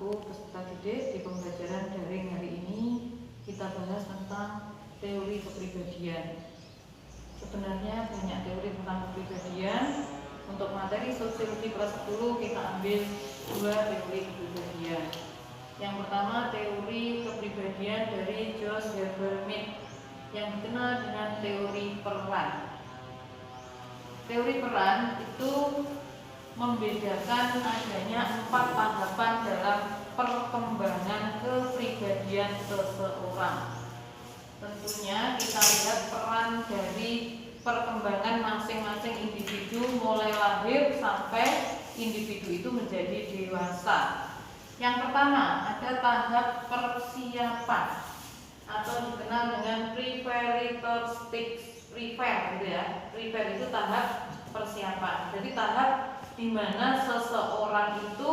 anak-anakku peserta didik. Di pembelajaran daring hari ini kita bahas tentang teori kepribadian. Sebenarnya banyak teori tentang kepribadian. Untuk materi sosiologi kelas 10 kita ambil 2 teori kepribadian. Yang pertama teori kepribadian dari Josh Habermas yang dikenal dengan teori peran. Teori peran itu membedakan adanya 4 tahapan dalam perkembangan kepribadian seseorang. Tentunya kita lihat peran dari perkembangan masing-masing individu mulai lahir sampai individu itu menjadi dewasa. Yang pertama ada tahap persiapan atau dikenal dengan preparator stage. Prepare gitu ya. Prepare itu tahap persiapan. Jadi tahap di mana seseorang itu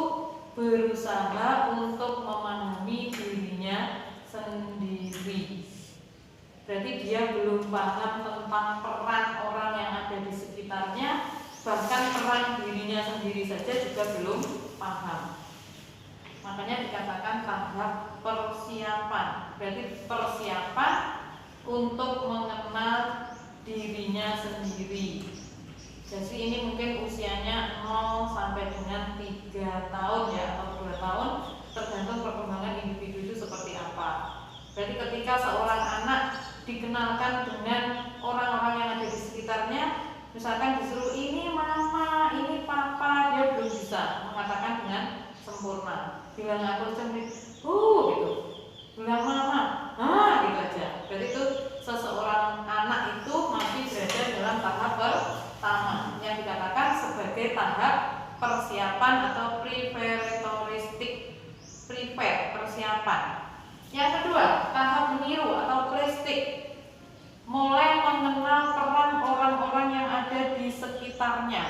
berusaha untuk memahami dirinya sendiri. Berarti dia belum paham tentang peran orang yang ada di sekitarnya, bahkan peran dirinya sendiri saja juga belum paham. Makanya dikatakan tahap persiapan. Berarti persiapan untuk mengenal dirinya sendiri. Jadi ini mungkin usianya 0 sampai dengan 3 tahun ya, atau 2 tahun, tergantung perkembangan individu itu seperti apa. Berarti ketika seorang anak dikenalkan dengan orang-orang yang ada di sekitarnya, misalkan disuruh ini mama, ini papa, dia belum bisa mengatakan dengan sempurna. Bilang aku sendiri, gitu. Bilang mama, gitu aja. Berarti itu seseorang anak itu masih berada dalam tahap pertama yang dikatakan sebagai tahap persiapan atau preparatoristik. Prepare, persiapan. Yang kedua, tahap meniru atau plastik. Mulai mengenal peran orang-orang yang ada di sekitarnya,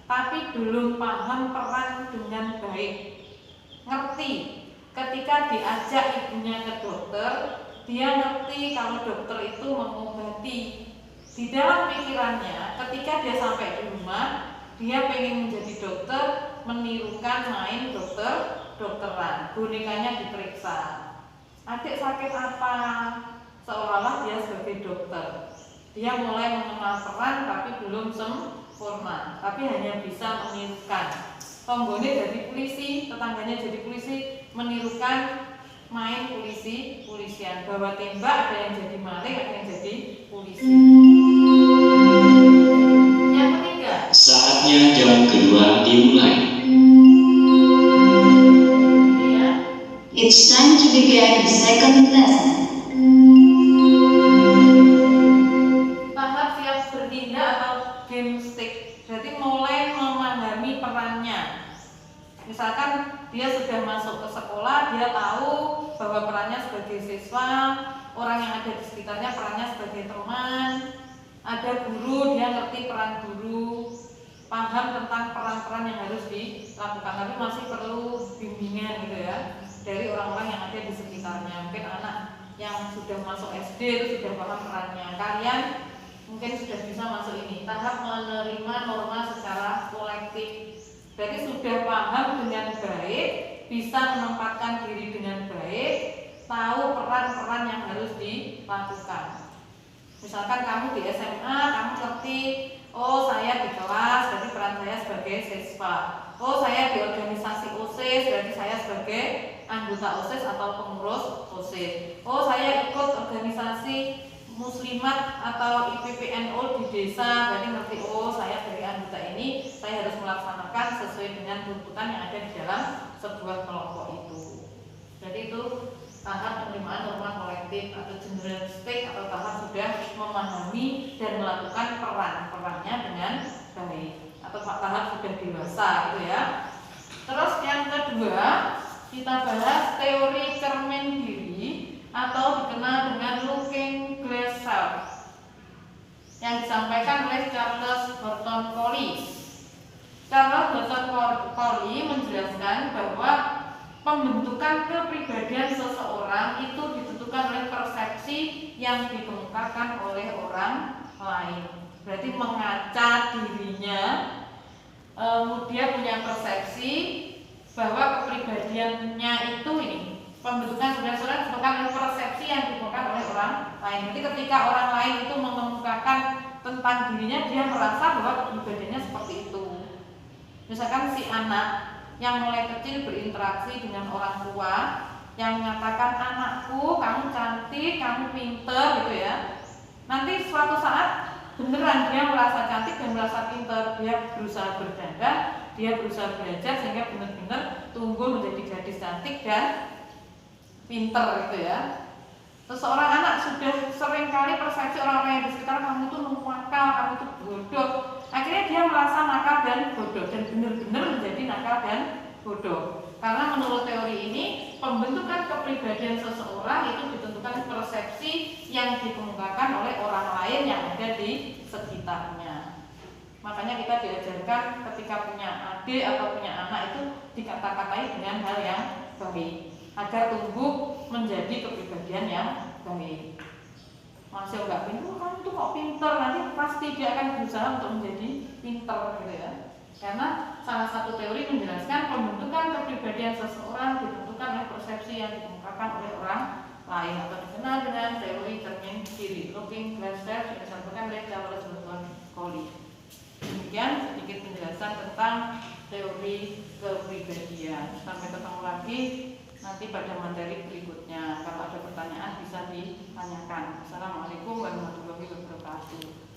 tapi belum paham peran dengan baik. Ngerti, ketika diajak ibunya ke dokter, dia ngerti kalau dokter itu mengobati. Di dalam pikirannya, ketika dia sampai di rumah, dia pengen menjadi dokter, menirukan main dokteran. Bonekanya diperiksa. Adik sakit apa? Seolah-olah dia sebagai dokter. Dia mulai mengenal peran tapi belum sempurna, tapi hanya bisa menirukan. Tombone dari polisi, tetangganya jadi polisi, menirukan main polisian. Bawa tembak, ada yang jadi maling, ada yang jadi polisi. Yang ketiga, saatnya jam kedua dimulai. It's time to begin the second lesson. Tahap siap bertindak atau game stick. Berarti mulai memahami perannya. Misalkan dia sudah masuk ke sekolah, dia tahu bahwa perannya sebagai siswa, orang yang ada di sekitarnya perannya sebagai teman. Ada guru, dia ngerti peran guru, paham tentang peran-peran yang harus dilakukan, tapi masih perlu bimbingan gitu ya dari orang-orang yang ada di sekitarnya. Mungkin anak yang sudah masuk SD itu sudah paham perannya. Kalian mungkin sudah bisa masuk ini tahap menerima norma secara kolektif. Jadi sudah paham dengan baik, bisa menempatkan diri dengan baik, tahu peran-peran yang harus dilakukan. Misalkan kamu di SMA, kamu ngerti, oh saya di kelas, berarti peran saya sebagai siswa. Oh saya di organisasi OSIS, berarti saya sebagai anggota OSIS atau pengurus OSIS. Oh saya ikut organisasi muslimat atau IPPNU di desa, berarti ngerti, oh saya dari anggota ini, saya harus melaksanakan sesuai dengan tuntutan yang ada di dalam sebuah kelompok itu. Jadi itu tahap penerimaan norma kolektif atau generalistik, atau tahap sudah memahami dan melakukan perannya dengan baik, atau tahap sudah dewasa gitu ya. Terus yang kedua kita bahas teori cermin diri atau dikenal dengan looking glass self yang disampaikan oleh Charles Burton Colley. Charles Burton Colley menjelaskan bahwa pembentukan kepribadian seseorang itu ditentukan oleh persepsi yang dikemukakan oleh orang lain. Berarti mengaca dirinya, dia punya persepsi bahwa kepribadiannya itu ini pembentukan saudara-saudara disebabkan oleh persepsi yang disebabkan oleh orang lain. Jadi ketika orang lain itu mengemukakan tentang dirinya, dia merasa bahwa kepribadiannya seperti itu. Misalkan si anak yang mulai kecil berinteraksi dengan orang tua yang mengatakan, anakku kamu cantik, kamu pinter gitu ya. Nanti suatu saat beneran dia merasa cantik dan merasa pinter, dia berusaha berdandan, dia berusaha belajar sehingga benar-benar tumbuh menjadi gadis cantik dan pinter gitu ya. Seseorang anak sudah sering kali persepsi orang-orang yang di sekitar, kamu itu nakal, kamu itu bodoh. Akhirnya dia merasa nakal dan bodoh dan benar-benar menjadi nakal dan bodoh. Karena menurut teori ini, pembentukan kepribadian seseorang itu ditentukan persepsi yang dikemukakan oleh orang lain yang ada di sekitarnya. Makanya kita diajarkan ketika punya adik atau punya anak itu dikata-katai dengan hal yang baik agar tumbuh menjadi kepribadian yang baik. Masih nggak pintar, kamu tuh kok pinter, nanti pasti dia akan berusaha untuk menjadi pinter gitu ya. Karena salah satu teori menjelaskan pembentukan kepribadian seseorang ditentukan oleh persepsi yang dikemukakan oleh orang lain atau dikenal dengan teori cermin kiri, looking glass test, yang disampaikan oleh Charles Burton Collie. Demikian sedikit penjelasan tentang teori kepribadian. Sampai ketemu lagi nanti pada materi berikutnya. Kalau ada pertanyaan bisa ditanyakan. Assalamualaikum warahmatullahi wabarakatuh.